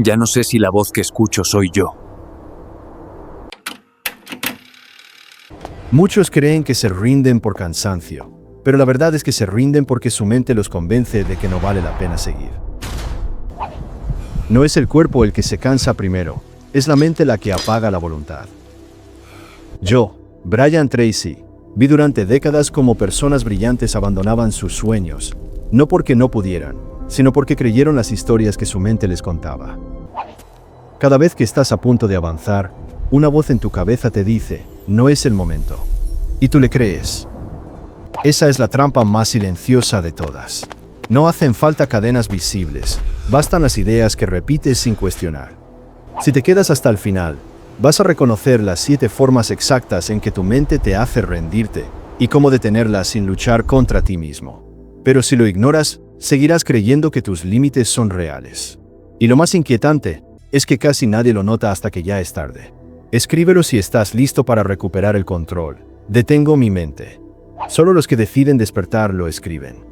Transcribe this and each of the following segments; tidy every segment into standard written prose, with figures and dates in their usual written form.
Ya no sé si la voz que escucho soy yo. Muchos creen que se rinden por cansancio, pero la verdad es que se rinden porque su mente los convence de que no vale la pena seguir. No es el cuerpo el que se cansa primero, es la mente la que apaga la voluntad. Yo, Brian Tracy, vi durante décadas cómo personas brillantes abandonaban sus sueños, no porque no pudieran, sino porque creyeron las historias que su mente les contaba. Cada vez que estás a punto de avanzar, una voz en tu cabeza te dice, no es el momento. Y tú le crees. Esa es la trampa más silenciosa de todas. No hacen falta cadenas visibles, bastan las ideas que repites sin cuestionar. Si te quedas hasta el final, vas a reconocer las 7 formas exactas en que tu mente te hace rendirte y cómo detenerla sin luchar contra ti mismo. Pero si lo ignoras, seguirás creyendo que tus límites son reales. Y lo más inquietante es que casi nadie lo nota hasta que ya es tarde. Escríbelo si estás listo para recuperar el control. Detengo mi mente. Solo los que deciden despertar lo escriben.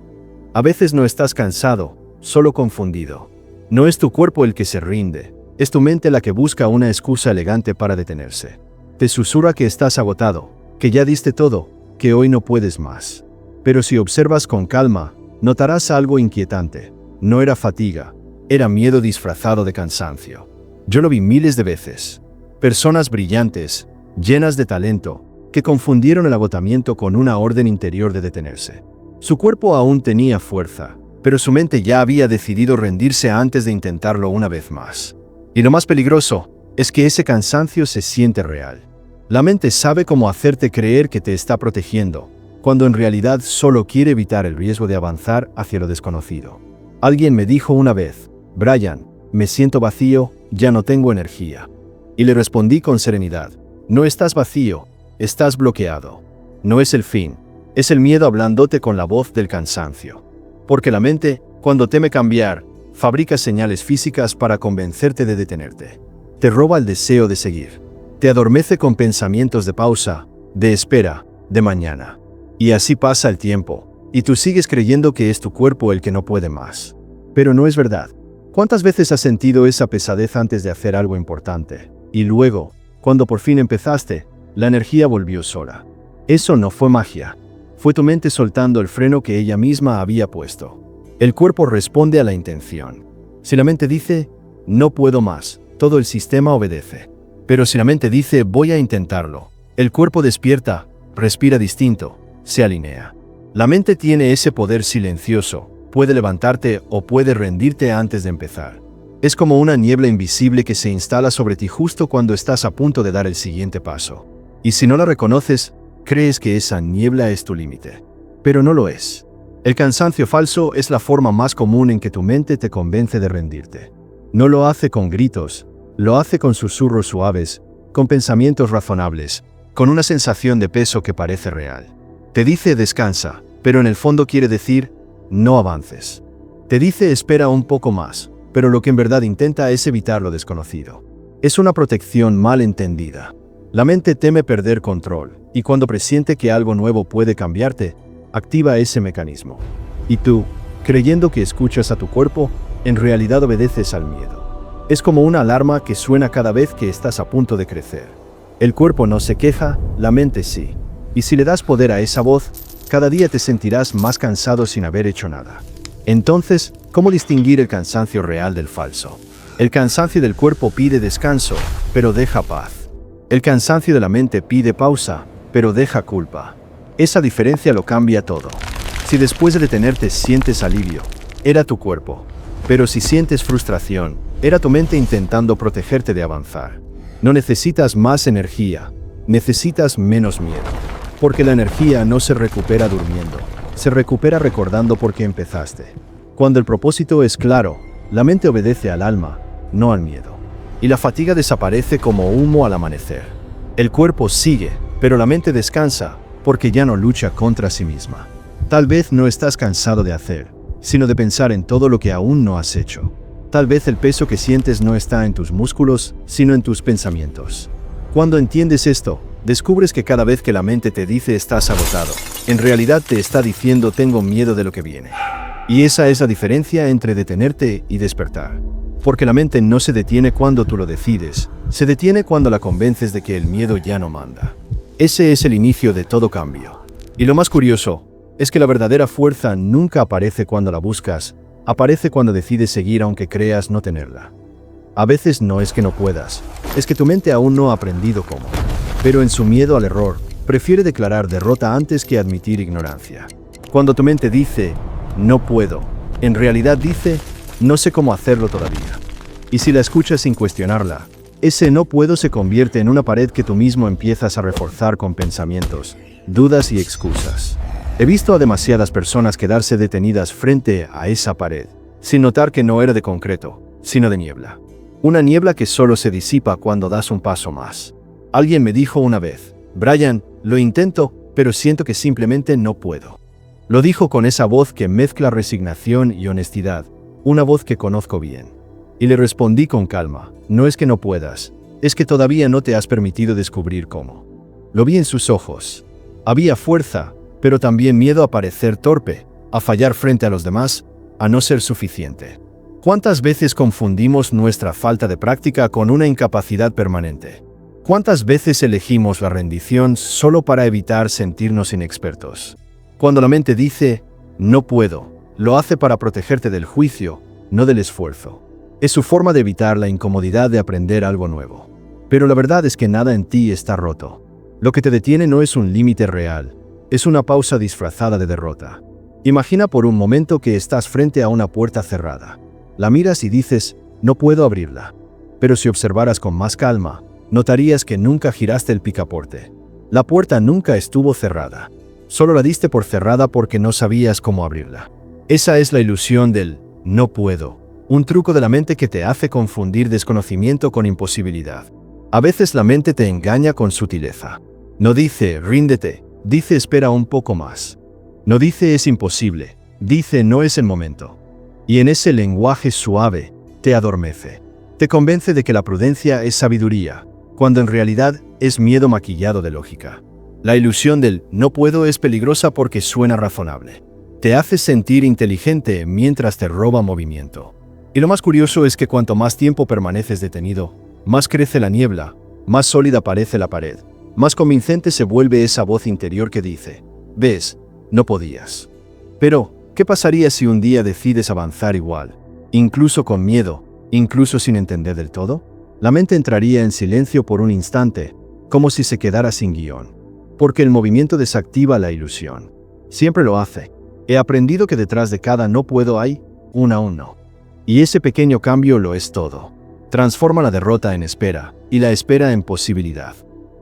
A veces no estás cansado, solo confundido. No es tu cuerpo el que se rinde, es tu mente la que busca una excusa elegante para detenerse. Te susurra que estás agotado, que ya diste todo, que hoy no puedes más. Pero si observas con calma, notarás algo inquietante. No era fatiga, era miedo disfrazado de cansancio. Yo lo vi miles de veces. Personas brillantes, llenas de talento, que confundieron el agotamiento con una orden interior de detenerse. Su cuerpo aún tenía fuerza, pero su mente ya había decidido rendirse antes de intentarlo una vez más. Y lo más peligroso es que ese cansancio se siente real. La mente sabe cómo hacerte creer que te está protegiendo, cuando en realidad solo quiere evitar el riesgo de avanzar hacia lo desconocido. Alguien me dijo una vez, Brian, me siento vacío, ya no tengo energía. Y le respondí con serenidad, no estás vacío, estás bloqueado. No es el fin, es el miedo hablándote con la voz del cansancio. Porque la mente, cuando teme cambiar, fabrica señales físicas para convencerte de detenerte. Te roba el deseo de seguir. Te adormece con pensamientos de pausa, de espera, de mañana. Y así pasa el tiempo, y tú sigues creyendo que es tu cuerpo el que no puede más. Pero no es verdad. ¿Cuántas veces has sentido esa pesadez antes de hacer algo importante? Y luego, cuando por fin empezaste, la energía volvió sola. Eso no fue magia. Fue tu mente soltando el freno que ella misma había puesto. El cuerpo responde a la intención. Si la mente dice, no puedo más, todo el sistema obedece. Pero si la mente dice, voy a intentarlo, el cuerpo despierta, respira distinto, se alinea. La mente tiene ese poder silencioso, puede levantarte o puede rendirte antes de empezar. Es como una niebla invisible que se instala sobre ti justo cuando estás a punto de dar el siguiente paso. Y si no la reconoces, crees que esa niebla es tu límite. Pero no lo es. El cansancio falso es la forma más común en que tu mente te convence de rendirte. No lo hace con gritos, lo hace con susurros suaves, con pensamientos razonables, con una sensación de peso que parece real. Te dice descansa, pero en el fondo quiere decir no avances. Te dice espera un poco más, pero lo que en verdad intenta es evitar lo desconocido. Es una protección mal entendida. La mente teme perder control, y cuando presiente que algo nuevo puede cambiarte, activa ese mecanismo. Y tú, creyendo que escuchas a tu cuerpo, en realidad obedeces al miedo. Es como una alarma que suena cada vez que estás a punto de crecer. El cuerpo no se queja, la mente sí. Y si le das poder a esa voz, cada día te sentirás más cansado sin haber hecho nada. Entonces, ¿cómo distinguir el cansancio real del falso? El cansancio del cuerpo pide descanso, pero deja paz. El cansancio de la mente pide pausa, pero deja culpa. Esa diferencia lo cambia todo. Si después de detenerte sientes alivio, era tu cuerpo. Pero si sientes frustración, era tu mente intentando protegerte de avanzar. No necesitas más energía, necesitas menos miedo. Porque la energía no se recupera durmiendo, se recupera recordando por qué empezaste. Cuando el propósito es claro, la mente obedece al alma, no al miedo. Y la fatiga desaparece como humo al amanecer. El cuerpo sigue, pero la mente descansa, porque ya no lucha contra sí misma. Tal vez no estás cansado de hacer, sino de pensar en todo lo que aún no has hecho. Tal vez el peso que sientes no está en tus músculos, sino en tus pensamientos. Cuando entiendes esto, descubres que cada vez que la mente te dice estás agotado, en realidad te está diciendo tengo miedo de lo que viene. Y esa es la diferencia entre detenerte y despertar. Porque la mente no se detiene cuando tú lo decides, se detiene cuando la convences de que el miedo ya no manda. Ese es el inicio de todo cambio. Y lo más curioso es que la verdadera fuerza nunca aparece cuando la buscas, aparece cuando decides seguir aunque creas no tenerla. A veces no es que no puedas, es que tu mente aún no ha aprendido cómo. Pero en su miedo al error, prefiere declarar derrota antes que admitir ignorancia. Cuando tu mente dice, no puedo, en realidad dice, no sé cómo hacerlo todavía. Y si la escuchas sin cuestionarla, ese no puedo se convierte en una pared que tú mismo empiezas a reforzar con pensamientos, dudas y excusas. He visto a demasiadas personas quedarse detenidas frente a esa pared, sin notar que no era de concreto, sino de niebla. Una niebla que solo se disipa cuando das un paso más. Alguien me dijo una vez, Brian, lo intento, pero siento que simplemente no puedo. Lo dijo con esa voz que mezcla resignación y honestidad, una voz que conozco bien. Y le respondí con calma, no es que no puedas, es que todavía no te has permitido descubrir cómo. Lo vi en sus ojos. Había fuerza, pero también miedo a parecer torpe, a fallar frente a los demás, a no ser suficiente. ¿Cuántas veces confundimos nuestra falta de práctica con una incapacidad permanente? ¿Cuántas veces elegimos la rendición solo para evitar sentirnos inexpertos? Cuando la mente dice, no puedo, lo hace para protegerte del juicio, no del esfuerzo. Es su forma de evitar la incomodidad de aprender algo nuevo. Pero la verdad es que nada en ti está roto. Lo que te detiene no es un límite real, es una pausa disfrazada de derrota. Imagina por un momento que estás frente a una puerta cerrada. La miras y dices, no puedo abrirla. Pero si observaras con más calma, notarías que nunca giraste el picaporte. La puerta nunca estuvo cerrada. Solo la diste por cerrada porque no sabías cómo abrirla. Esa es la ilusión del no puedo, un truco de la mente que te hace confundir desconocimiento con imposibilidad. A veces la mente te engaña con sutileza. No dice ríndete, dice espera un poco más. No dice es imposible, dice no es el momento. Y en ese lenguaje suave, te adormece. Te convence de que la prudencia es sabiduría, cuando en realidad es miedo maquillado de lógica. La ilusión del no puedo es peligrosa porque suena razonable. Te hace sentir inteligente mientras te roba movimiento. Y lo más curioso es que cuanto más tiempo permaneces detenido, más crece la niebla, más sólida parece la pared, más convincente se vuelve esa voz interior que dice, ves, no podías. Pero, ¿qué pasaría si un día decides avanzar igual, incluso con miedo, incluso sin entender del todo? La mente entraría en silencio por un instante, como si se quedara sin guión. Porque el movimiento desactiva la ilusión. Siempre lo hace. He aprendido que detrás de cada no puedo hay un aún no. Y ese pequeño cambio lo es todo. Transforma la derrota en espera, y la espera en posibilidad.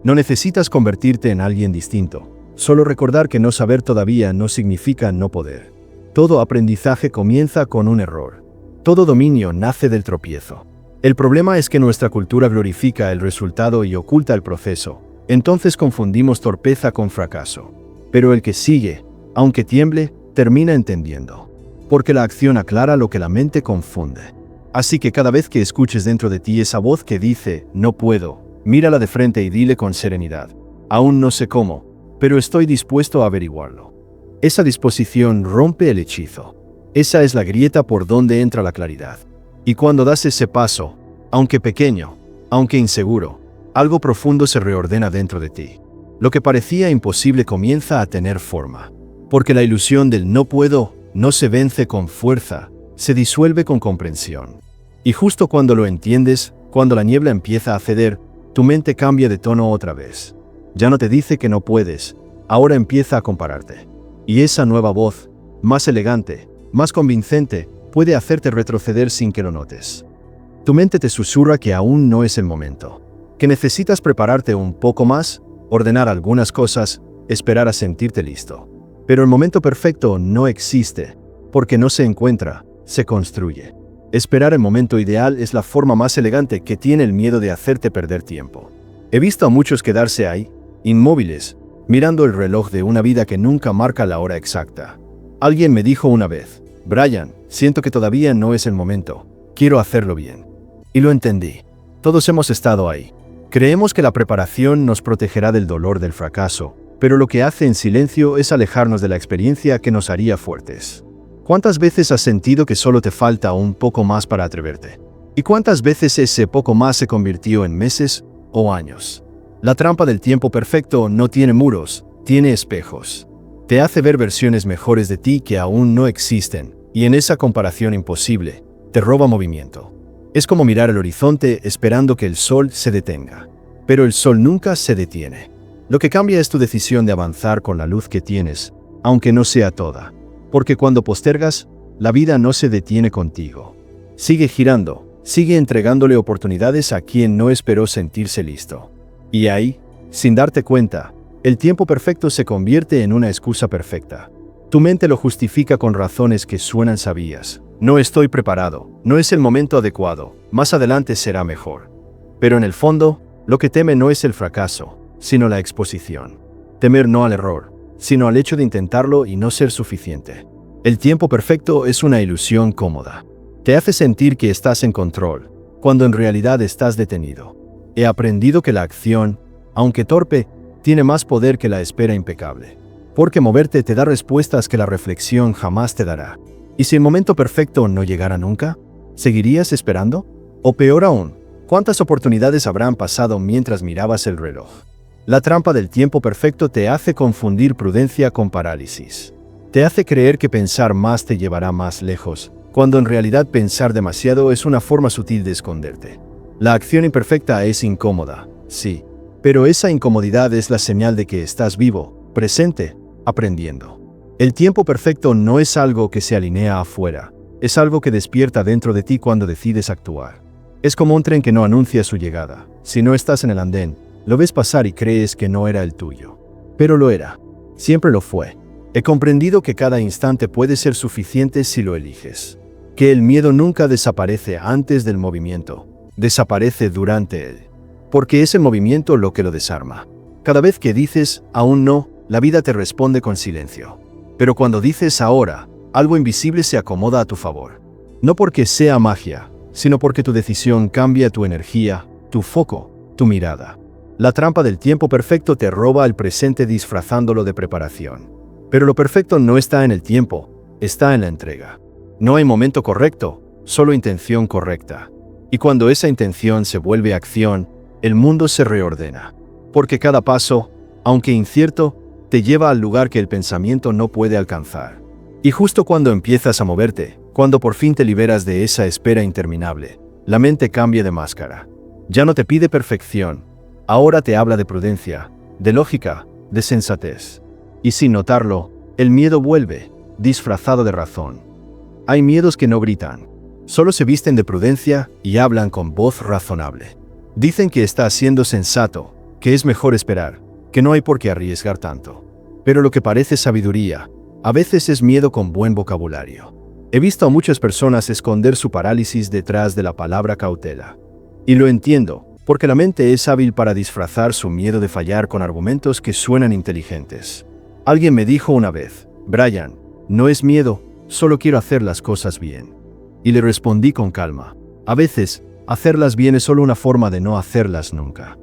No necesitas convertirte en alguien distinto. Solo recordar que no saber todavía no significa no poder. Todo aprendizaje comienza con un error. Todo dominio nace del tropiezo. El problema es que nuestra cultura glorifica el resultado y oculta el proceso. Entonces confundimos torpeza con fracaso. Pero el que sigue, aunque tiemble, termina entendiendo. Porque la acción aclara lo que la mente confunde. Así que cada vez que escuches dentro de ti esa voz que dice, no puedo, mírala de frente y dile con serenidad, aún no sé cómo, pero estoy dispuesto a averiguarlo. Esa disposición rompe el hechizo. Esa es la grieta por donde entra la claridad. Y cuando das ese paso, aunque pequeño, aunque inseguro, algo profundo se reordena dentro de ti. Lo que parecía imposible comienza a tener forma. Porque la ilusión del no puedo no se vence con fuerza, se disuelve con comprensión. Y justo cuando lo entiendes, cuando la niebla empieza a ceder, tu mente cambia de tono otra vez. Ya no te dice que no puedes, ahora empieza a compararte. Y esa nueva voz, más elegante, más convincente, puede hacerte retroceder sin que lo notes. Tu mente te susurra que aún no es el momento, que necesitas prepararte un poco más, ordenar algunas cosas, esperar a sentirte listo. Pero el momento perfecto no existe, porque no se encuentra, se construye. Esperar el momento ideal es la forma más elegante que tiene el miedo de hacerte perder tiempo. He visto a muchos quedarse ahí, inmóviles, mirando el reloj de una vida que nunca marca la hora exacta. Alguien me dijo una vez, Brian, siento que todavía no es el momento, quiero hacerlo bien. Y lo entendí. Todos hemos estado ahí. Creemos que la preparación nos protegerá del dolor del fracaso, pero lo que hace en silencio es alejarnos de la experiencia que nos haría fuertes. ¿Cuántas veces has sentido que solo te falta un poco más para atreverte? ¿Y cuántas veces ese poco más se convirtió en meses o años? La trampa del tiempo perfecto no tiene muros, tiene espejos. Te hace ver versiones mejores de ti que aún no existen, y en esa comparación imposible, te roba movimiento. Es como mirar el horizonte esperando que el sol se detenga. Pero el sol nunca se detiene. Lo que cambia es tu decisión de avanzar con la luz que tienes, aunque no sea toda. Porque cuando postergas, la vida no se detiene contigo. Sigue girando, sigue entregándole oportunidades a quien no esperó sentirse listo. Y ahí, sin darte cuenta, el tiempo perfecto se convierte en una excusa perfecta. Tu mente lo justifica con razones que suenan sabias. No estoy preparado, no es el momento adecuado, más adelante será mejor. Pero en el fondo, lo que teme no es el fracaso, sino la exposición. Temer no al error, sino al hecho de intentarlo y no ser suficiente. El tiempo perfecto es una ilusión cómoda. Te hace sentir que estás en control, cuando en realidad estás detenido. He aprendido que la acción, aunque torpe, tiene más poder que la espera impecable. Porque moverte te da respuestas que la reflexión jamás te dará. ¿Y si el momento perfecto no llegara nunca? ¿Seguirías esperando? O peor aún, ¿cuántas oportunidades habrán pasado mientras mirabas el reloj? La trampa del tiempo perfecto te hace confundir prudencia con parálisis. Te hace creer que pensar más te llevará más lejos, cuando en realidad pensar demasiado es una forma sutil de esconderte. La acción imperfecta es incómoda, sí, pero esa incomodidad es la señal de que estás vivo, presente, aprendiendo. El tiempo perfecto no es algo que se alinea afuera, es algo que despierta dentro de ti cuando decides actuar. Es como un tren que no anuncia su llegada. Si no estás en el andén, lo ves pasar y crees que no era el tuyo. Pero lo era. Siempre lo fue. He comprendido que cada instante puede ser suficiente si lo eliges. Que el miedo nunca desaparece antes del movimiento, desaparece durante él. Porque es el movimiento lo que lo desarma. Cada vez que dices, aún no, la vida te responde con silencio. Pero cuando dices ahora, algo invisible se acomoda a tu favor. No porque sea magia, sino porque tu decisión cambia tu energía, tu foco, tu mirada. La trampa del tiempo perfecto te roba el presente disfrazándolo de preparación. Pero lo perfecto no está en el tiempo, está en la entrega. No hay momento correcto, solo intención correcta. Y cuando esa intención se vuelve acción, el mundo se reordena. Porque cada paso, aunque incierto, te lleva al lugar que el pensamiento no puede alcanzar. Y justo cuando empiezas a moverte, cuando por fin te liberas de esa espera interminable, la mente cambia de máscara. Ya no te pide perfección, ahora te habla de prudencia, de lógica, de sensatez. Y sin notarlo, el miedo vuelve, disfrazado de razón. Hay miedos que no gritan, solo se visten de prudencia y hablan con voz razonable. Dicen que estás siendo sensato, que es mejor esperar, que no hay por qué arriesgar tanto. Pero lo que parece sabiduría, a veces es miedo con buen vocabulario. He visto a muchas personas esconder su parálisis detrás de la palabra cautela. Y lo entiendo, porque la mente es hábil para disfrazar su miedo de fallar con argumentos que suenan inteligentes. Alguien me dijo una vez, Brian, no es miedo, solo quiero hacer las cosas bien. Y le respondí con calma, a veces, hacerlas bien es solo una forma de no hacerlas nunca.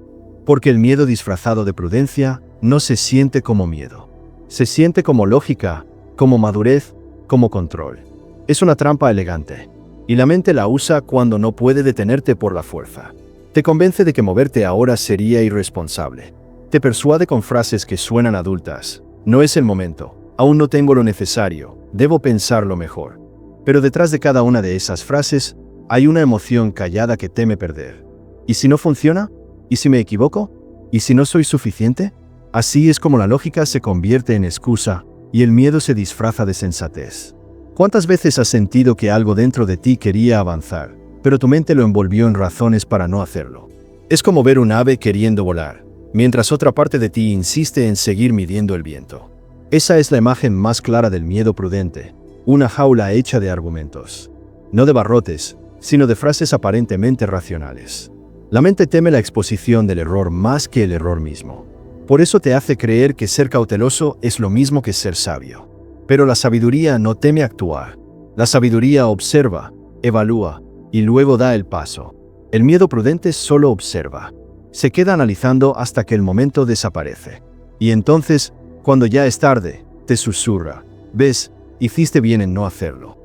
Porque el miedo disfrazado de prudencia no se siente como miedo. Se siente como lógica, como madurez, como control. Es una trampa elegante. Y la mente la usa cuando no puede detenerte por la fuerza. Te convence de que moverte ahora sería irresponsable. Te persuade con frases que suenan adultas. No es el momento. Aún no tengo lo necesario. Debo pensarlo mejor. Pero detrás de cada una de esas frases, hay una emoción callada que teme perder. ¿Y si no funciona? ¿Y si me equivoco? ¿Y si no soy suficiente? Así es como la lógica se convierte en excusa y el miedo se disfraza de sensatez. ¿Cuántas veces has sentido que algo dentro de ti quería avanzar, pero tu mente lo envolvió en razones para no hacerlo? Es como ver un ave queriendo volar, mientras otra parte de ti insiste en seguir midiendo el viento. Esa es la imagen más clara del miedo prudente, una jaula hecha de argumentos. No de barrotes, sino de frases aparentemente racionales. La mente teme la exposición del error más que el error mismo. Por eso te hace creer que ser cauteloso es lo mismo que ser sabio. Pero la sabiduría no teme actuar. La sabiduría observa, evalúa y luego da el paso. El miedo prudente solo observa. Se queda analizando hasta que el momento desaparece. Y entonces, cuando ya es tarde, te susurra, ¿ves? Hiciste bien en no hacerlo.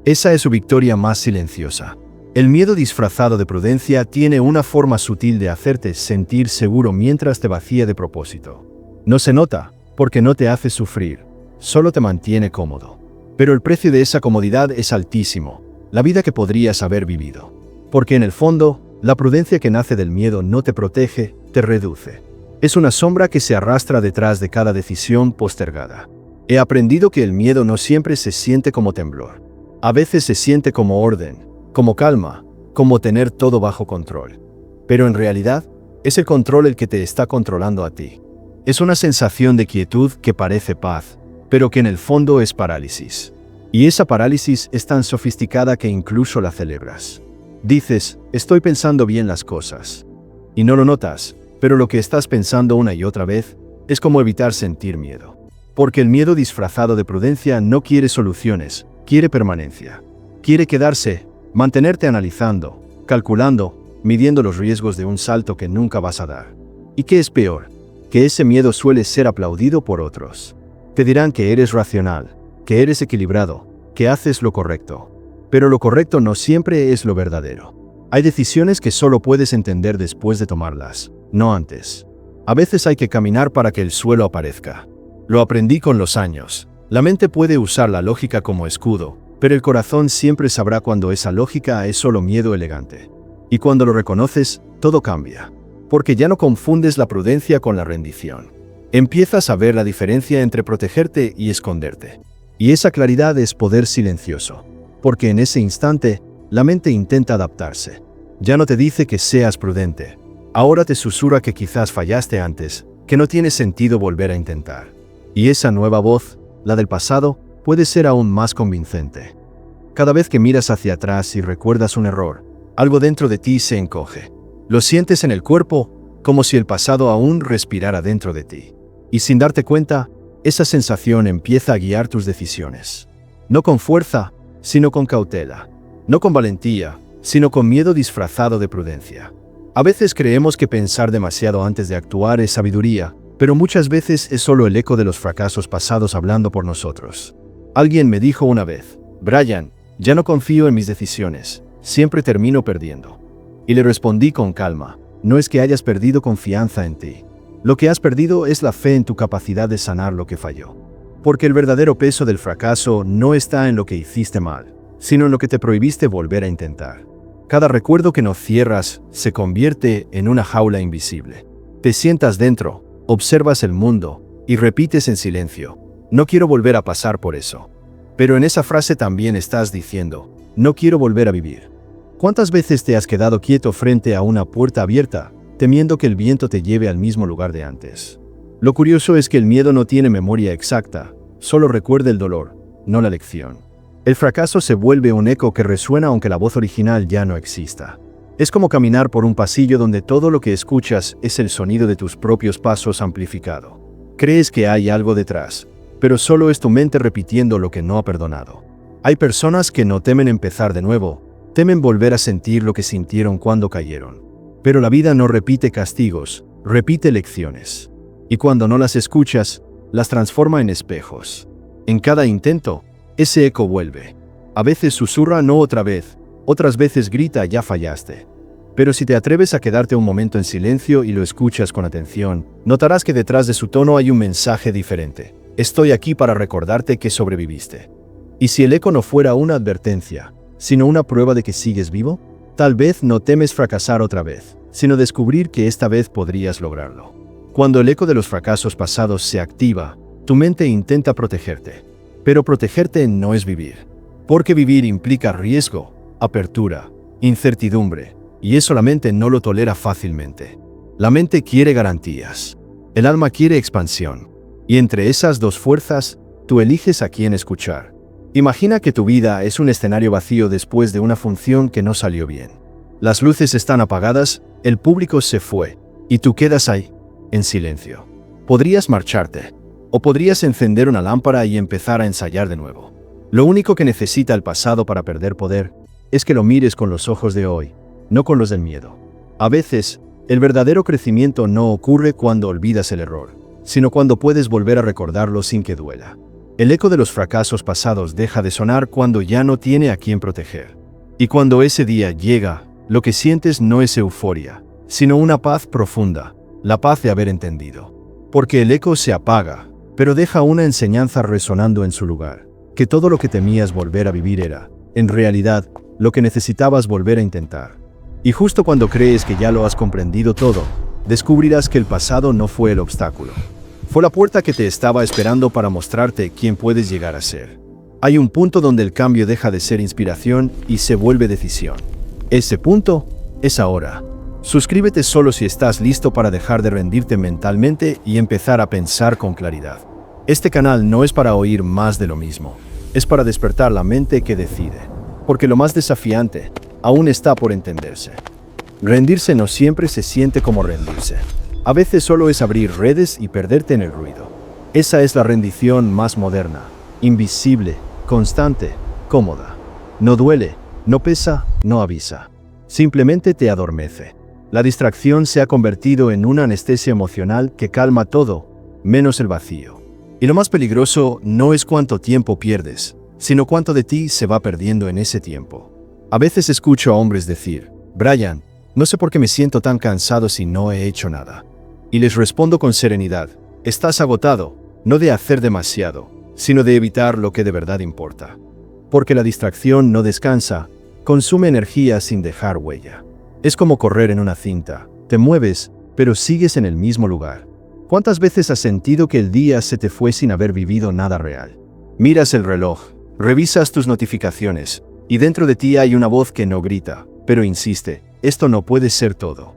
Esa es su victoria más silenciosa. El miedo disfrazado de prudencia tiene una forma sutil de hacerte sentir seguro mientras te vacía de propósito. No se nota, porque no te hace sufrir, solo te mantiene cómodo. Pero el precio de esa comodidad es altísimo, la vida que podrías haber vivido. Porque en el fondo, la prudencia que nace del miedo no te protege, te reduce. Es una sombra que se arrastra detrás de cada decisión postergada. He aprendido que el miedo no siempre se siente como temblor. A veces se siente como orden, como calma, como tener todo bajo control. Pero en realidad, es el control el que te está controlando a ti. Es una sensación de quietud que parece paz, pero que en el fondo es parálisis. Y esa parálisis es tan sofisticada que incluso la celebras. Dices, estoy pensando bien las cosas. Y no lo notas, pero lo que estás pensando una y otra vez es como evitar sentir miedo. Porque el miedo disfrazado de prudencia no quiere soluciones, quiere permanencia. Quiere quedarse, mantenerte analizando, calculando, midiendo los riesgos de un salto que nunca vas a dar. ¿Y qué es peor? Que ese miedo suele ser aplaudido por otros. Te dirán que eres racional, que eres equilibrado, que haces lo correcto. Pero lo correcto no siempre es lo verdadero. Hay decisiones que solo puedes entender después de tomarlas, no antes. A veces hay que caminar para que el suelo aparezca. Lo aprendí con los años. La mente puede usar la lógica como escudo, pero el corazón siempre sabrá cuando esa lógica es solo miedo elegante. Y cuando lo reconoces, todo cambia. Porque ya no confundes la prudencia con la rendición. Empiezas a ver la diferencia entre protegerte y esconderte. Y esa claridad es poder silencioso. Porque en ese instante, la mente intenta adaptarse. Ya no te dice que seas prudente. Ahora te susurra que quizás fallaste antes, que no tiene sentido volver a intentar. Y esa nueva voz, la del pasado, puede ser aún más convincente. Cada vez que miras hacia atrás y recuerdas un error, algo dentro de ti se encoge. Lo sientes en el cuerpo, como si el pasado aún respirara dentro de ti. Y sin darte cuenta, esa sensación empieza a guiar tus decisiones. No con fuerza, sino con cautela. No con valentía, sino con miedo disfrazado de prudencia. A veces creemos que pensar demasiado antes de actuar es sabiduría, pero muchas veces es solo el eco de los fracasos pasados hablando por nosotros. Alguien me dijo una vez, Brian, ya no confío en mis decisiones, siempre termino perdiendo. Y le respondí con calma, no es que hayas perdido confianza en ti. Lo que has perdido es la fe en tu capacidad de sanar lo que falló. Porque el verdadero peso del fracaso no está en lo que hiciste mal, sino en lo que te prohibiste volver a intentar. Cada recuerdo que no cierras se convierte en una jaula invisible. Te sientas dentro, observas el mundo y repites en silencio, no quiero volver a pasar por eso. Pero en esa frase también estás diciendo, no quiero volver a vivir. ¿Cuántas veces te has quedado quieto frente a una puerta abierta, temiendo que el viento te lleve al mismo lugar de antes? Lo curioso es que el miedo no tiene memoria exacta, solo recuerda el dolor, no la lección. El fracaso se vuelve un eco que resuena aunque la voz original ya no exista. Es como caminar por un pasillo donde todo lo que escuchas es el sonido de tus propios pasos amplificado. Crees que hay algo detrás, pero solo es tu mente repitiendo lo que no ha perdonado. Hay personas que no temen empezar de nuevo, temen volver a sentir lo que sintieron cuando cayeron. Pero la vida no repite castigos, repite lecciones. Y cuando no las escuchas, las transforma en espejos. En cada intento, ese eco vuelve. A veces susurra no otra vez, otras veces grita ya fallaste. Pero si te atreves a quedarte un momento en silencio y lo escuchas con atención, notarás que detrás de su tono hay un mensaje diferente. Estoy aquí para recordarte que sobreviviste. Y si el eco no fuera una advertencia, sino una prueba de que sigues vivo, tal vez no temes fracasar otra vez, sino descubrir que esta vez podrías lograrlo. Cuando el eco de los fracasos pasados se activa, tu mente intenta protegerte. Pero protegerte no es vivir. Porque vivir implica riesgo, apertura, incertidumbre, y eso la mente no lo tolera fácilmente. La mente quiere garantías. El alma quiere expansión. Y entre esas dos fuerzas, tú eliges a quién escuchar. Imagina que tu vida es un escenario vacío después de una función que no salió bien. Las luces están apagadas, el público se fue, y tú quedas ahí, en silencio. Podrías marcharte, o podrías encender una lámpara y empezar a ensayar de nuevo. Lo único que necesita el pasado para perder poder es que lo mires con los ojos de hoy, no con los del miedo. A veces, el verdadero crecimiento no ocurre cuando olvidas el error, sino cuando puedes volver a recordarlo sin que duela. El eco de los fracasos pasados deja de sonar cuando ya no tiene a quién proteger. Y cuando ese día llega, lo que sientes no es euforia, sino una paz profunda, la paz de haber entendido. Porque el eco se apaga, pero deja una enseñanza resonando en su lugar, que todo lo que temías volver a vivir era, en realidad, lo que necesitabas volver a intentar. Y justo cuando crees que ya lo has comprendido todo, descubrirás que el pasado no fue el obstáculo. Fue la puerta que te estaba esperando para mostrarte quién puedes llegar a ser. Hay un punto donde el cambio deja de ser inspiración y se vuelve decisión. Ese punto es ahora. Suscríbete solo si estás listo para dejar de rendirte mentalmente y empezar a pensar con claridad. Este canal no es para oír más de lo mismo, es para despertar la mente que decide, porque lo más desafiante aún está por entenderse. Rendirse no siempre se siente como rendirse. A veces solo es abrir redes y perderte en el ruido. Esa es la rendición más moderna, invisible, constante, cómoda. No duele, no pesa, no avisa. Simplemente te adormece. La distracción se ha convertido en una anestesia emocional que calma todo, menos el vacío. Y lo más peligroso no es cuánto tiempo pierdes, sino cuánto de ti se va perdiendo en ese tiempo. A veces escucho a hombres decir, Brian, no sé por qué me siento tan cansado si no he hecho nada. Y les respondo con serenidad, estás agotado, no de hacer demasiado, sino de evitar lo que de verdad importa. Porque la distracción no descansa, consume energía sin dejar huella. Es como correr en una cinta, te mueves, pero sigues en el mismo lugar. ¿Cuántas veces has sentido que el día se te fue sin haber vivido nada real? Miras el reloj, revisas tus notificaciones, y dentro de ti hay una voz que no grita, pero insiste, esto no puede ser todo.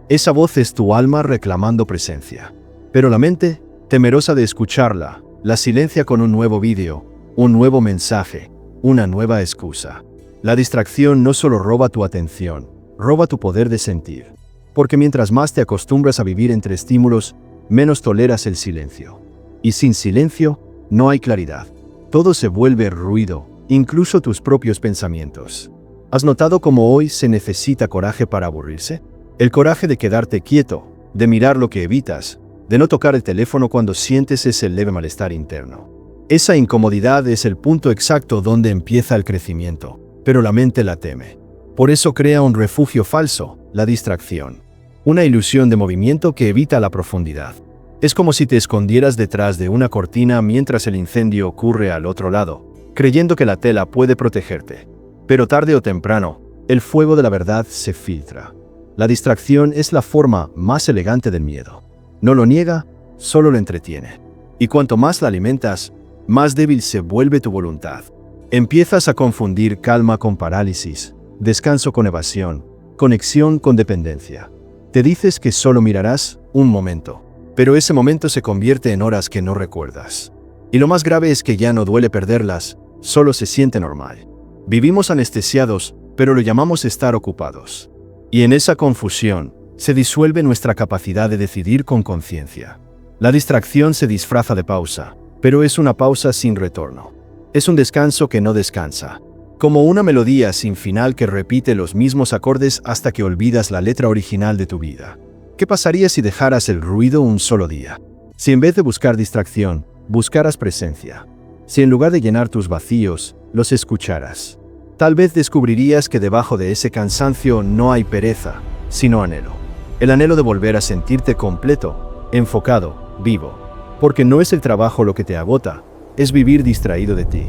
Esa voz es tu alma reclamando presencia. Pero la mente, temerosa de escucharla, la silencia con un nuevo vídeo, un nuevo mensaje, una nueva excusa. La distracción no solo roba tu atención, roba tu poder de sentir. Porque mientras más te acostumbras a vivir entre estímulos, menos toleras el silencio. Y sin silencio, no hay claridad. Todo se vuelve ruido, incluso tus propios pensamientos. ¿Has notado cómo hoy se necesita coraje para aburrirse? El coraje de quedarte quieto, de mirar lo que evitas, de no tocar el teléfono cuando sientes ese leve malestar interno. Esa incomodidad es el punto exacto donde empieza el crecimiento, pero la mente la teme. Por eso crea un refugio falso, la distracción. Una ilusión de movimiento que evita la profundidad. Es como si te escondieras detrás de una cortina mientras el incendio ocurre al otro lado, creyendo que la tela puede protegerte. Pero tarde o temprano, el fuego de la verdad se filtra. La distracción es la forma más elegante del miedo. No lo niega, solo lo entretiene. Y cuanto más la alimentas, más débil se vuelve tu voluntad. Empiezas a confundir calma con parálisis, descanso con evasión, conexión con dependencia. Te dices que solo mirarás un momento, pero ese momento se convierte en horas que no recuerdas. Y lo más grave es que ya no duele perderlas, solo se siente normal. Vivimos anestesiados, pero lo llamamos estar ocupados. Y en esa confusión, se disuelve nuestra capacidad de decidir con conciencia. La distracción se disfraza de pausa, pero es una pausa sin retorno. Es un descanso que no descansa. Como una melodía sin final que repite los mismos acordes hasta que olvidas la letra original de tu vida. ¿Qué pasaría si dejaras el ruido un solo día? Si en vez de buscar distracción, buscaras presencia. Si en lugar de llenar tus vacíos, los escucharas. Tal vez descubrirías que debajo de ese cansancio no hay pereza, sino anhelo. El anhelo de volver a sentirte completo, enfocado, vivo. Porque no es el trabajo lo que te agota, es vivir distraído de ti.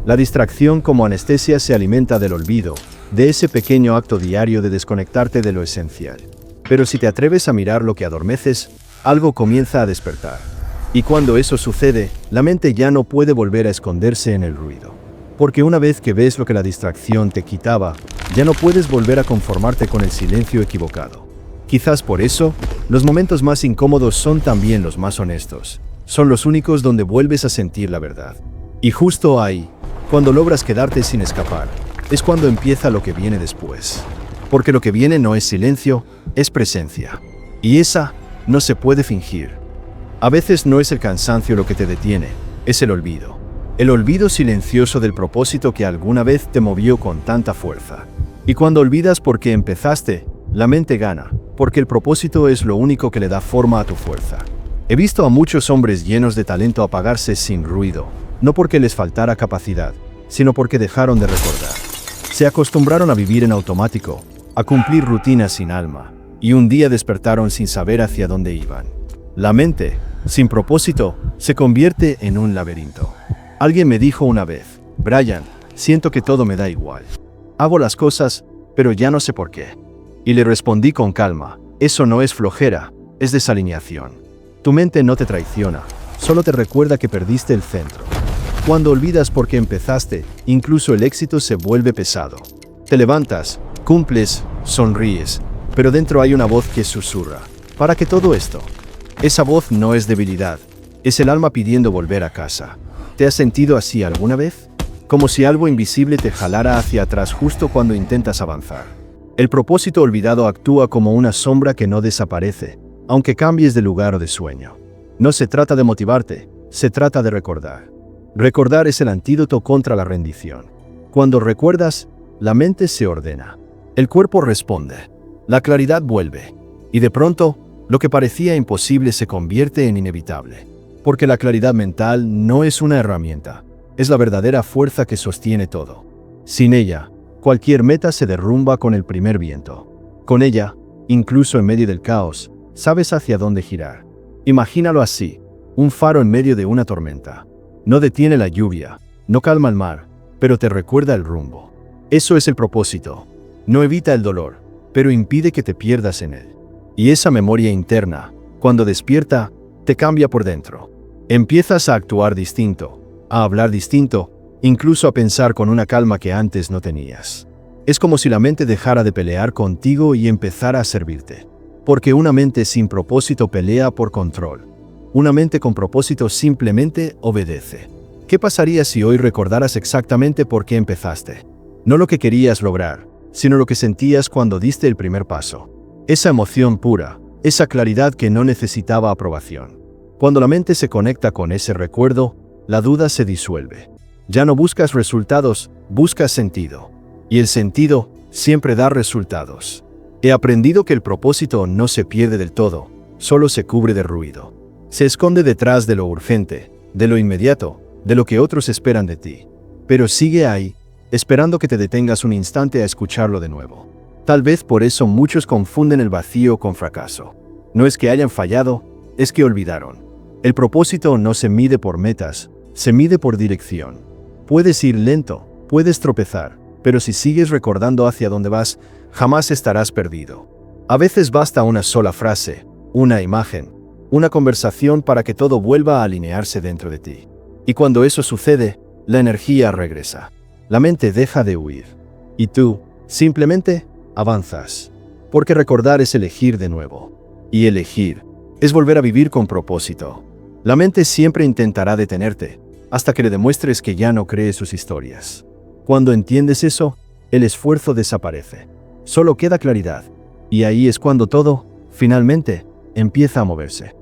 La distracción como anestesia se alimenta del olvido, de ese pequeño acto diario de desconectarte de lo esencial. Pero si te atreves a mirar lo que adormeces, algo comienza a despertar. Y cuando eso sucede, la mente ya no puede volver a esconderse en el ruido. Porque una vez que ves lo que la distracción te quitaba, ya no puedes volver a conformarte con el silencio equivocado. Quizás por eso, los momentos más incómodos son también los más honestos. Son los únicos donde vuelves a sentir la verdad. Y justo ahí, cuando logras quedarte sin escapar, es cuando empieza lo que viene después. Porque lo que viene no es silencio, es presencia. Y esa no se puede fingir. A veces no es el cansancio lo que te detiene, es el olvido. El olvido silencioso del propósito que alguna vez te movió con tanta fuerza. Y cuando olvidas por qué empezaste, la mente gana, porque el propósito es lo único que le da forma a tu fuerza. He visto a muchos hombres llenos de talento apagarse sin ruido, no porque les faltara capacidad, sino porque dejaron de recordar. Se acostumbraron a vivir en automático, a cumplir rutinas sin alma, y un día despertaron sin saber hacia dónde iban. La mente, sin propósito, se convierte en un laberinto. Alguien me dijo una vez: Brian, siento que todo me da igual. Hago las cosas, pero ya no sé por qué. Y le respondí con calma: eso no es flojera, es desalineación. Tu mente no te traiciona, solo te recuerda que perdiste el centro. Cuando olvidas por qué empezaste, incluso el éxito se vuelve pesado. Te levantas, cumples, sonríes, pero dentro hay una voz que susurra: ¿para qué todo esto? Esa voz no es debilidad, es el alma pidiendo volver a casa. ¿Te has sentido así alguna vez? Como si algo invisible te jalara hacia atrás justo cuando intentas avanzar. El propósito olvidado actúa como una sombra que no desaparece, aunque cambies de lugar o de sueño. No se trata de motivarte, se trata de recordar. Recordar es el antídoto contra la rendición. Cuando recuerdas, la mente se ordena. El cuerpo responde. La claridad vuelve. Y de pronto, lo que parecía imposible se convierte en inevitable. Porque la claridad mental no es una herramienta, es la verdadera fuerza que sostiene todo. Sin ella, cualquier meta se derrumba con el primer viento. Con ella, incluso en medio del caos, sabes hacia dónde girar. Imagínalo así: un faro en medio de una tormenta. No detiene la lluvia, no calma el mar, pero te recuerda el rumbo. Eso es el propósito. No evita el dolor, pero impide que te pierdas en él. Y esa memoria interna, cuando despierta, te cambia por dentro. Empiezas a actuar distinto, a hablar distinto, incluso a pensar con una calma que antes no tenías. Es como si la mente dejara de pelear contigo y empezara a servirte. Porque una mente sin propósito pelea por control. Una mente con propósito simplemente obedece. ¿Qué pasaría si hoy recordaras exactamente por qué empezaste? No lo que querías lograr, sino lo que sentías cuando diste el primer paso. Esa emoción pura, esa claridad que no necesitaba aprobación. Cuando la mente se conecta con ese recuerdo, la duda se disuelve. Ya no buscas resultados, buscas sentido. Y el sentido siempre da resultados. He aprendido que el propósito no se pierde del todo, solo se cubre de ruido. Se esconde detrás de lo urgente, de lo inmediato, de lo que otros esperan de ti. Pero sigue ahí, esperando que te detengas un instante a escucharlo de nuevo. Tal vez por eso muchos confunden el vacío con fracaso. No es que hayan fallado, es que olvidaron. El propósito no se mide por metas, se mide por dirección. Puedes ir lento, puedes tropezar, pero si sigues recordando hacia dónde vas, jamás estarás perdido. A veces basta una sola frase, una imagen, una conversación para que todo vuelva a alinearse dentro de ti. Y cuando eso sucede, la energía regresa. La mente deja de huir. Y tú, simplemente, avanzas. Porque recordar es elegir de nuevo. Y elegir es volver a vivir con propósito. La mente siempre intentará detenerte, hasta que le demuestres que ya no crees sus historias. Cuando entiendes eso, el esfuerzo desaparece. Solo queda claridad. Y ahí es cuando todo, finalmente, empieza a moverse.